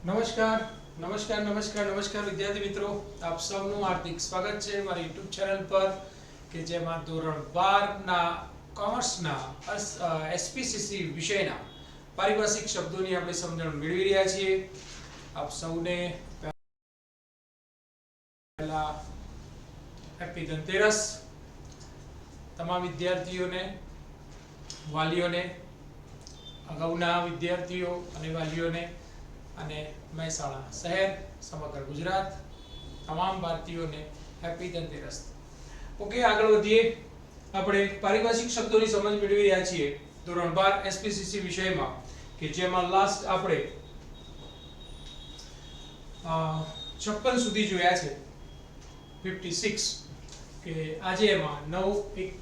નમસ્કાર નમસ્કાર નમસ્કાર નમસ્કાર વિદ્યાર્થી મિત્રો, આપ સૌનું હાર્દિક સ્વાગત છે મારી YouTube ચેનલ પર કે જેમાં ધોરણ 12 ના કોમર્સના એસપીસીસી વિષયના પારિભાષિક શબ્દોની આપણે સમજણ મેળવી રહ્યા છીએ. આપ સૌને પહેલા હેપી ધનતેરસ. તમામ વિદ્યાર્થીઓને, વાલીઓને, અગાઉના વિદ્યાર્થીઓ અને વાલીઓને અને મહેસાણા શહેર, સમગ્ર ગુજરાત, તમામ ભારતીયોને હેપી ધનતેરસ. ઓકે, આગળ વધીએ. આપણે પારિભાષિક શબ્દોની સમજ મેળવી રહ્યા છીએ ધોરણ 12 એસપીસીસી વિષયમાં, કે જેમાં લાસ્ટ આપણે 56 સુધી જોયા છે, 56, કે આજે એમાં 9 એક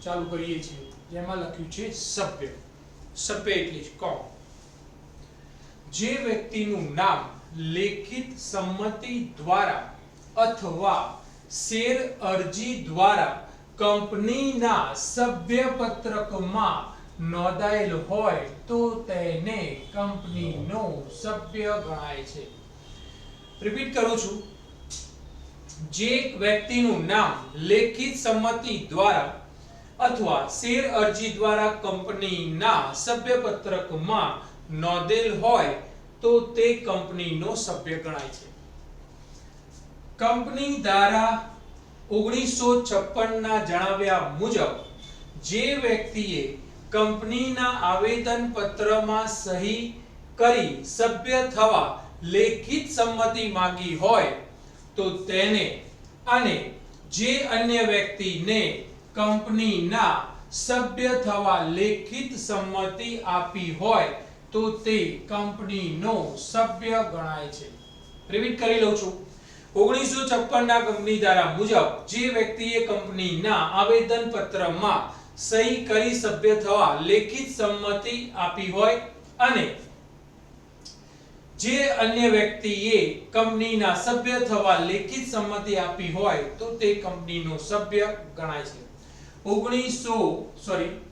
ચાલુ કરીએ છીએ, જેમાં લખ્યું છે સભ્ય. સભ્ય એટલે કોણ? જે વ્યક્તિનું નામ લેખિત સંમતિ દ્વારા અથવા શેર અરજી દ્વારા કંપનીના સભ્યપત્રકમાં નોંધાયેલ હોય તો તેને કંપનીનો સભ્ય ગણાય છે. રિપીટ કરું છું. જે વ્યક્તિનું નામ લેખિત સંમતિ દ્વારા અથવા શેર અરજી દ્વારા કંપનીના સભ્યપત્રકમાં નોંધેલ હોય તો તે કંપનીનો સભ્ય ગણાય છે. કંપની ધારા 1956 ના જણાવ્યા મુજબ જે વ્યક્તિએ કંપનીના આવેદન પત્રમાં સહી કરી સભ્ય થવા લેખિત સંમતિ માંગી હોય તો તેને, અને જે અન્ય વ્યક્તિને કંપનીના સભ્ય થવા લેખિત સંમતિ આપી હોય તો તે કંપનીનો સભ્ય ગણાય છે. રિપીટ કરી લઉં છું. 1956 ના કંપની ધારા મુજબ જે વ્યક્તિએ કંપનીના આવેદન પત્રમાં સહી કરી સભ્ય થવા લેખિત સંમતિ આપી હોય અને જે અન્ય વ્યક્તિએ કંપનીના સભ્ય થવા લેખિત સંમતિ આપી હોય તો તે કંપનીનો સભ્ય ગણાય છે.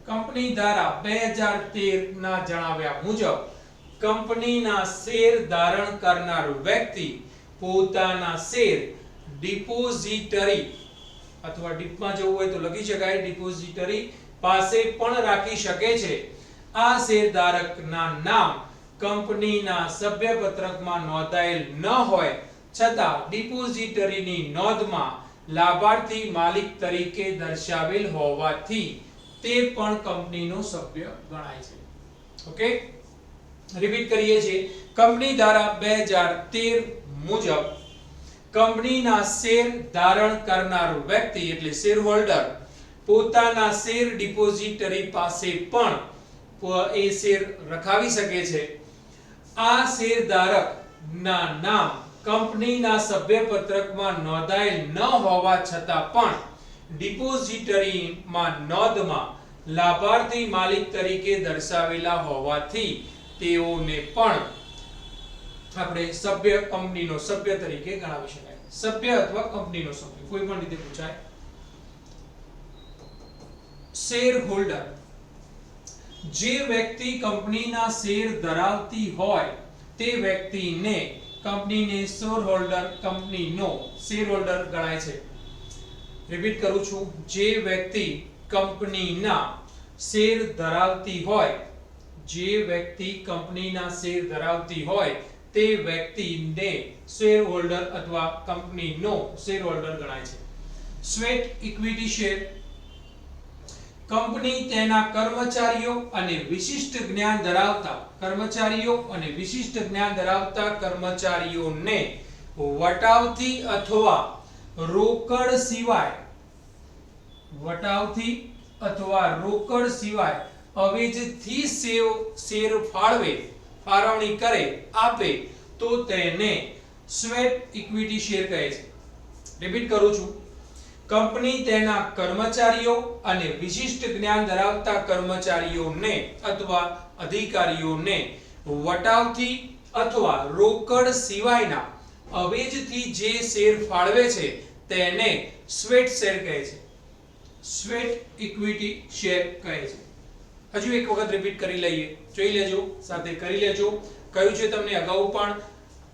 કંપની ધારા 2013 ના જણાવ્યા મુજબ કંપનીના શેર ધારણ કરનાર વ્યક્તિ પોતાના શેર ડિપોઝિટરી અથવા ડીપમાં જવું હોય તો લખી શકાય ડિપોઝિટરી પાસે પણ રાખી શકે છે. આ શેરધારકના નામ કંપનીના સભ્યપત્રકમાં નોંધાયેલ ન હોય છતાં ડિપોઝિટરીની નોંધમાં લાભાર્થી માલિક તરીકે દર્શાવેલ હોવાથી તે પણ કંપનીનો સભ્ય ગણાય છે. ઓકે, રિપીટ કરીએ છીએ. કંપની ધારા 2013 મુજબ કંપનીના શેર ધારણ કરનાર વ્યક્તિ એટલે શેર હોલ્ડર પોતાના શેર ડિપોઝિટરી પાસે પણ એ શેર રખાવી શકે છે. આ શેરધારકના નામ કંપનીના સભ્યપત્રકમાં નોંધાયેલ ન હોવા છતાં પણ ડિપોઝિટરીમાં નોંધમાં લાભાર્થી માલિક તરીકે દર્શાવેલા હોવાથી તેઓને પણ આપણે સભ્ય, કંપનીનો સભ્ય તરીકે ગણાવી શકાય. સભ્ય અથવા કંપનીનો સભ્ય કોઈ પણ રીતે પૂછાય. શેર હોલ્ડર, જે વ્યક્તિ કંપનીના શેર ધરાવતી હોય તે વ્યક્તિને કંપનીને શેર હોલ્ડર, કંપનીનો શેર હોલ્ડર ગણાય છે. રિપીટ કરું છું. જે વ્યક્તિ કંપનીના શેર ધરાવતી હોય, જે વ્યક્તિ કંપનીના શેર ધરાવતી હોય તે વ્યક્તિને શેર હોલ્ડર અથવા કંપનીનો શેર હોલ્ડર ગણાય છે. સ્વેટ ઇક્વિટી શેર, કંપની તેના કર્મચારીઓ અને વિશિષ્ટ જ્ઞાન ધરાવતા કર્મચારીઓને વટાવથી અથવા રોકડ સિવાય અવેજથી શેર ફાળવણી કરે આપે તો તેને સ્વેટ ઇક્વિટી શેર કહે છે. રિપીટ કરું છું. કંપની તેના કર્મચારીઓ અને વિશિષ્ટ જ્ઞાન ધરાવતા કર્મચારીઓને અથવા અધિકારીઓને વટાવથી અથવા રોકડ સિવાયના અવેજથી જે શેર ફાળવે છે તેને સ્વેટ શેર કહે છે. સ્વેટ ઇક્વિટી શેર કહે છે. હજુ એક વખત રિપીટ કરી લઈએ, જોઈ લેજો, સાથે કરી લેજો. કહ્યું છે તમને અગાઉ પણ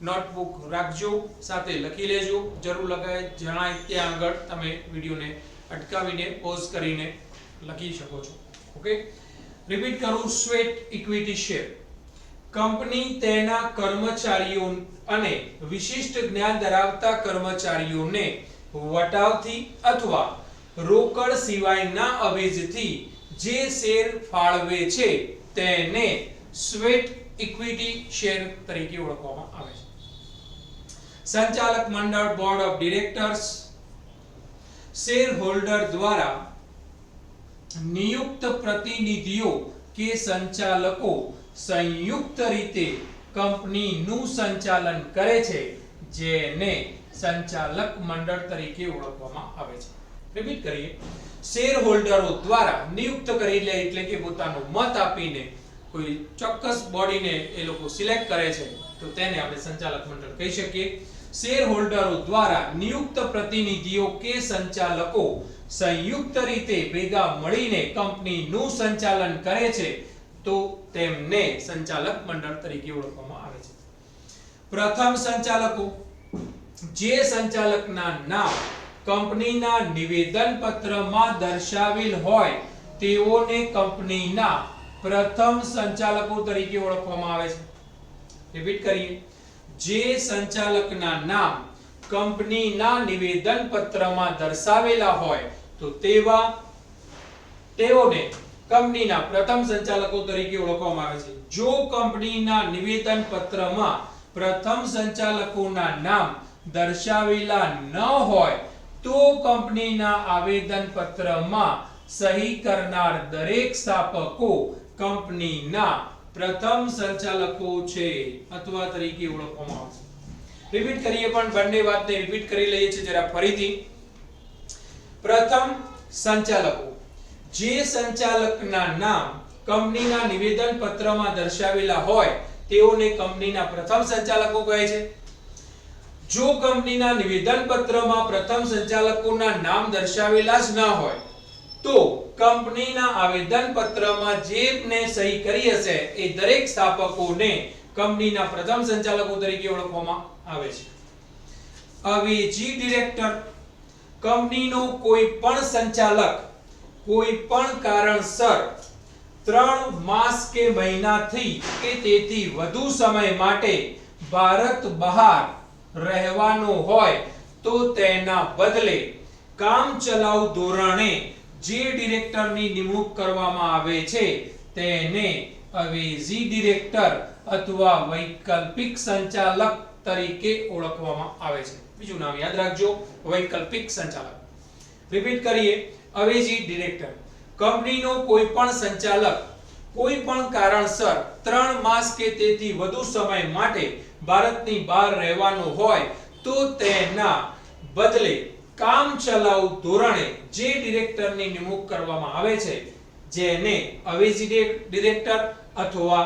નોટબુક રાખજો, સાથે લખી લેજો, જરૂર લગાય જણાય ત્યાં આગળ તમે વિડિયોને અટકાવીને પોઝ કરીને લખી શકો છો. ઓકે, રિપીટ કરું. Sweat equity share. કંપની તેના કર્મચારીઓ અને વિશિષ્ટ જ્ઞાન ધરાવતા કર્મચારીઓને વટાવથી અથવા રોકડ સિવાયના અવેજથી જે શેર ફાળવે છે તેને સ્વેટ ઇક્વિટી શેર તરીકે ઓળખવામાં આવે છે. સંચાલક મંડળ board of directors share holder દ્વારા નિયુક્ત પ્રતિનિધિઓ કે સંચાલકો સંયુક્ત રીતે કંપનીનું સંચાલન કરે છે જેને સંચાલક મંડળ તરીકે ઓળખવામાં આવે છે. રિપીટ કરીએ. શેર હોલ્ડરો દ્વારા નિયુક્ત કરી લે એટલે કે પોતાનો મત આપીને કોઈ ચોક્કસ બોડીને એ લોકો સિલેક્ટ કરે છે તો તેને આપણે સંચાલક મંડળ કહી શકીએ. શેર હોલ્ડરો દ્વારા નિયુક્ત પ્રતિનિધિઓ કે સંચાલકો સંયુક્ત રીતે ભેગા મળીને કંપનીનું સંચાલન કરે છે તો તેમને સંચાલક મંડળ તરીકે ઓળખવામાં આવે છે. પ્રથમ સંચાલકો. જે સંચાલકના નામ કંપનીના નિવેદન પત્રમાં દર્શાવેલ હોય તેઓને કંપનીના પ્રથમ સંચાલકો તરીકે ઓળખવામાં આવે છે. રિપીટ કરીએ. જે સંચાલકના નામ કંપનીના નિવેદન પત્રમાં દર્શાવેલા હોય તો તેઓને કંપનીના પ્રથમ સંચાલકો તરીકે ઓળખવામાં આવે છે. જો કંપનીના નિવેદન પત્રમાં પ્રથમ સંચાલકોના નામ દર્શાવેલા ન હોય તો કંપનીના આવેદન પત્રમાં સહી કરનાર દરેક સ્થાપકો કંપનીના પ્રથમ સંચાલકો છે અથવા તરીકે ઓળખવામાં આવે છે. રિપીટ કરીએ પણ બંને વાતને રિપીટ કરી લઈએ છીએ જરા ફરીથી. પ્રથમ સંચાલકો. જે સંચાલકના નામ કંપનીના નિવેદન પત્રમાં દર્શાવેલા હોય તેઓને કંપનીના પ્રથમ સંચાલકો કહે છે. જો કંપનીના નિવેદન પત્રમાં પ્રથમ સંચાલકોના નામ દર્શાવેલા જ ન હોય તો કંપનીના આવેદન પત્રમાં જેને સહી કરી હશે એ દરેક સ્થાપકોને કંપનીના પ્રથમ સંચાલકો તરીકે ઓળખવામાં આવે છે. અવેજી ડિરેક્ટર. કંપનીનો કોઈ પણ સંચાલક કોઈ પણ કારણસર 3 માસ કે મહિનાથી કે તેથી વધુ સમય માટે ભારત બહાર રહેવાનો હોય તો તેના બદલે કામચલાઉ ધોરણે જે ડિરેક્ટરની નિમણૂક કરવામાં આવે છે તેને અવેજી ડિરેક્ટર અથવા વૈકલ્પિક સંચાલક તરીકે ઓળખવામાં આવે છે. બીજું નામ યાદ રાખજો, વૈકલ્પિક સંચાલક. રિપીટ કરીએ. અવેજી ડિરેક્ટર. કંપનીનો કોઈ પણ સંચાલક કોઈ પણ કારણસર 3 માસ કે તેથી વધુ સમય માટે ભારતની બહાર રહેવાનું હોય તો તેના બદલે કામચલાઉ ધોરણે જે ડિરેક્ટરની નિમણૂક કરવામાં આવે છે જેને અવેજી ડિરેક્ટર અથવા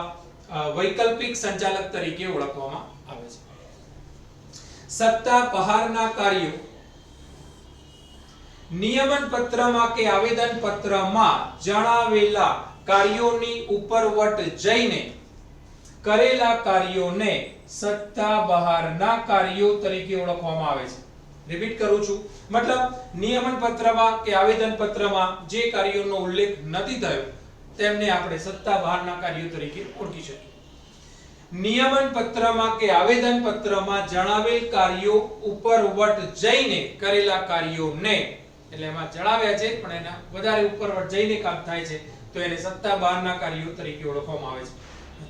વૈકલ્પિક સંચાલક તરીકે ઓળખવામાં આવે છે. સત્તા બહારના કાર્યો. નિયમન પત્રમાં કે આવેદન પત્રમાં જણાવેલા કાર્યોની ઉપરવટ જઈને કરેલા કાર્યોને સત્તા બહારના કાર્યો તરીકે ઓળખવામાં આવે છે. રિપીટ કરું છું. મતલબ નિયમન પત્રમાં કે આવેદન પત્રમાં જે કાર્યોનો ઉલ્લેખ નથી થયો તેમને આપણે સત્તા બહારના કાર્યો તરીકે ઓળખી શકીએ. નિયમન પત્રમાં કે આવેદન પત્રમાં જણાવેલ કાર્યો ઉપરવટ જઈને કરેલા કાર્યોને એટલે એમાં જણાવ્યા છે પણ એના વધારે ઉપરવટ જઈને કામ થાય છે તો એને સત્તા બહારના કાર્યો તરીકે ઓળખવામાં આવે છે.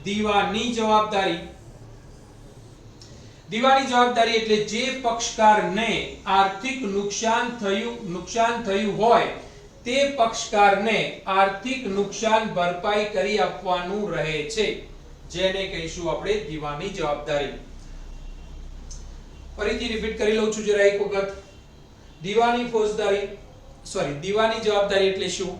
દીવાની જવાબદારી. દીવાની જવાબદારી એટલે જે પક્ષકારને આર્થિક નુકસાન થયું હોય તે પક્ષકારને આર્થિક નુકસાન ભરપાઈ કરી આપવાનું રહે છે જેને કહીશું આપણે દીવાની જવાબદારી. ફરીથી રિપીટ કરી લઉં છું જરા એક વખત. દીવાની જવાબદારી એટલે શું?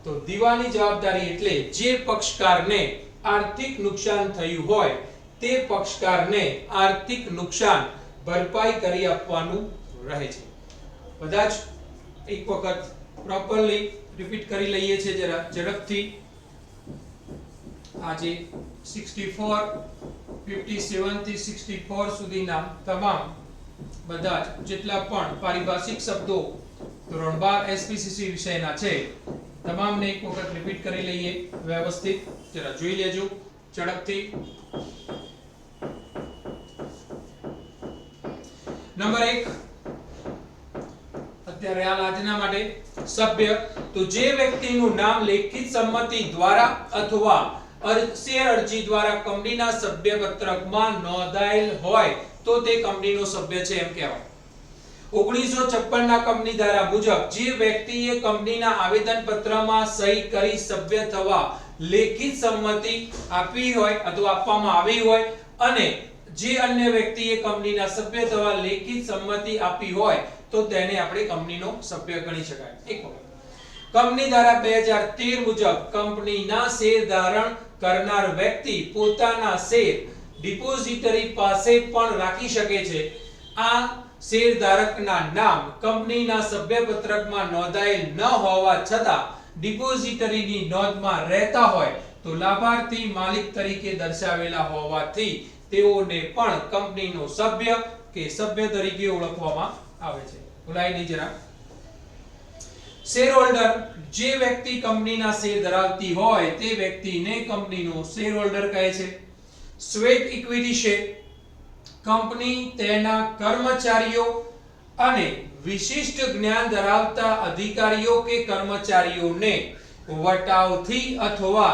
તો દીવાની જવાબદારી એટલે જે પક્ષકારને આર્થિક નુકસાન થયું હોય તે પક્ષકારને આર્થિક નુકસાન ભરપાઈ કરી આપવાનું રહે છે. બધા જ એક વખત પ્રોપરલી રિપીટ કરી લઈએ છીએ જરા ઝડપથી. આજે 64 57 થી 64 સુધીના તમામ બધા જ જેટલા પણ પારિભાષિક શબ્દો ધોરણ 12 એસપીસીસી વિષયના છે તમામને એક વખત રિપીટ કરી લઈએ વ્યવસ્થિત. જરા જોઈ લેજો ઝડપથી. નંબર 1 અત્યારે હાલ આજના માટે સભ્ય તો જે વ્યક્તિનું નામ લેખિત સંમતિ દ્વારા અથવા શેર અરજી દ્વારા કંપનીના સભ્ય પત્રકમાં નોંધાયેલ હોય તો તે કંપનીનો સભ્ય છે એમ કહેવાય. 1956 ના કંપની ધારા મુજબ જે વ્યક્તિએ કંપનીના આવેદન પત્રમાં સહી કરી સભ્ય થવા લેખિત સંમતિ આપી હોય અથવા આપવામાં આવી હોય અને જે અન્ય વ્યક્તિએ કંપનીના સભ્ય થવા લેખિત સંમતિ આપી હોય તો તેને આપણે કંપનીનો સભ્ય ગણી શકાય. એક વખત કંપની ધારા 2013 મુજબ કંપનીના શેર ધારણ કરનાર વ્યક્તિ પોતાના શેર ડિપોઝિટરી પાસે પણ રાખી શકે છે. આ શેરધારકના નામ કંપનીના સભ્યપત્રકમાં નોંધાયેલ ન હોવા છતાં ડિપોઝિટરીની નોંધમાં રહેતા હોય તો લાભાર્થી માલિક તરીકે દર્શાવેલા હોવાથી તેઓને પણ કંપનીનો સભ્ય કે સભ્ય તરીકે ઓળખવામાં આવે છે. ભૂલાય નહીં જરા. શેર હોલ્ડર જે વ્યક્તિ કંપનીના શેર ધરાવતી હોય તે વ્યક્તિને કંપનીનો શેર હોલ્ડર કહે છે. સ્વેટ ઇક્વિટી શેર કંપની તેના કર્મચારીઓ અને વિશિષ્ટ જ્ઞાન ધરાવતા અધિકારીઓ કે કર્મચારીઓને વટાવથી અથવા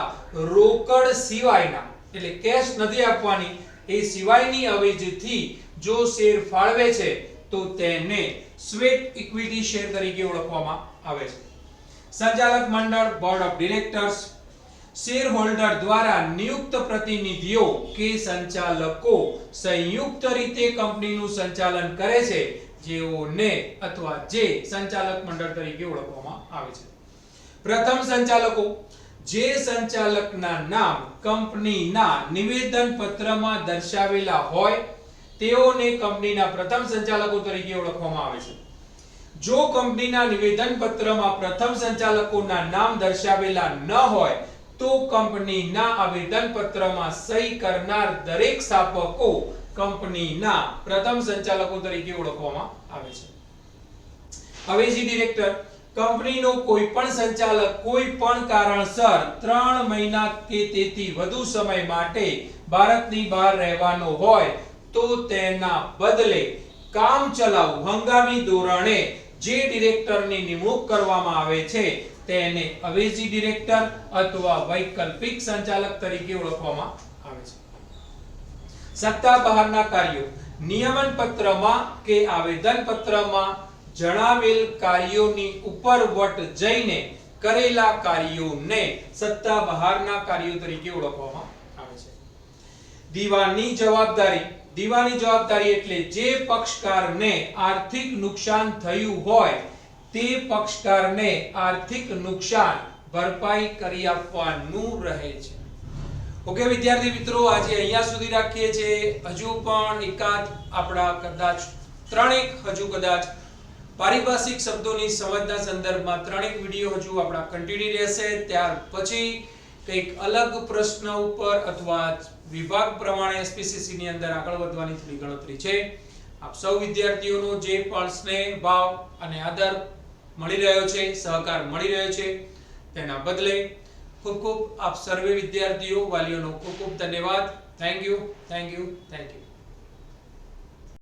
રોકડ સિવાયના એટલે કેશ નથી આપવાની એ સિવાયની અવેજીથી જો શેર ફાળવે છે તો તેને સ્વેટ ઇક્વિટી શેર તરીકે ઓળખવામાં આવે છે. સંચાલક મંડળ board of directors share holder દ્વારા નિયુક્ત પ્રતિનિધિઓ કે સંચાલકો સંયુક્ત રીતે કંપનીનું સંચાલન કરે છે જેઓને અથવા જે સંચાલક મંડળ તરીકે ઓળખવામાં આવે છે. પ્રથમ સંચાલકો જે સંચાલકના નામ કંપનીના નિવેદન પત્રમાં દર્શાવેલા હોય તેઓને કંપનીના પ્રથમ સંચાલકો તરીકે ઓળખવામાં આવે છે. જો કંપનીના નિવેદન પત્રમાં પ્રથમ સંચાલકોના નામ દર્શાવેલા ન હોય તો કંપનીના આવેદન પત્રમાં સહી કરનાર દરેક સ્થાપકો કંપનીના પ્રથમ સંચાલકો તરીકે ઓળખવામાં આવે છે. અવેજી ડિરેક્ટર કંપનીનો કોઈ પણ સંચાલક કોઈ પણ કારણસર 3 મહિના કે તેથી વધુ સમય માટે ભારતની બહાર રહેવાનો હોય તો તેના બદલે કામચલાઉ હંગામી ધોરણે જે ડિરેક્ટરની નિમણૂક કરવામાં આવે છે તેને અવેજી ડિરેક્ટર અથવા વૈકલ્પિક સંચાલક તરીકે ઓળખવામાં આવે છે. સત્તા બહારના કાર્યો નિયમન પત્રમાં કે આવેદન પત્રમાં જણાવેલ કાર્યોની ઉપરવટ જઈને કરેલા કાર્યોને સત્તા બહારના કાર્યો તરીકે ઓળખવામાં આવે છે. દીવાની જવાબદારી દીવાની જવાબદારી એટલે જે પક્ષકારને આર્થિક નુકસાન થયું હોય તે પક્ષકારને આર્થિક નુકસાન ભરપાઈ કરી આપવાનું રહે છે. ઓકે વિદ્યાર્થી મિત્રો, આજે અહીંયા સુધી રાખીએ છીએ. હજુ પણ એકાદ આપણા કદાચ ત્રણેક હજુ કદાચ પારિભાષિક શબ્દોની સમજના સંદર્ભમાં ત્રણેક વિડિયો હજુ આપણા કન્ટિન્યુ રહેશે. ત્યાર પછી કંઈક અલગ પ્રશ્ન ઉપર અથવા વિભાગ પ્રમાણે એસપીસીસી ની અંદર આગળ વધવાની થોડી ગણતરી છે. આપ સૌ વિદ્યાર્થીઓનો જે પણ સ્નેહ ભાવ અને આદર મળી રહ્યો છે, સહકાર મળી રહ્યો છે, તેના બદલે ખૂબ ખૂબ આપ સર્વે વિદ્યાર્થીઓ વાલીઓનો ખૂબ ખૂબ ધન્યવાદ. Thank you.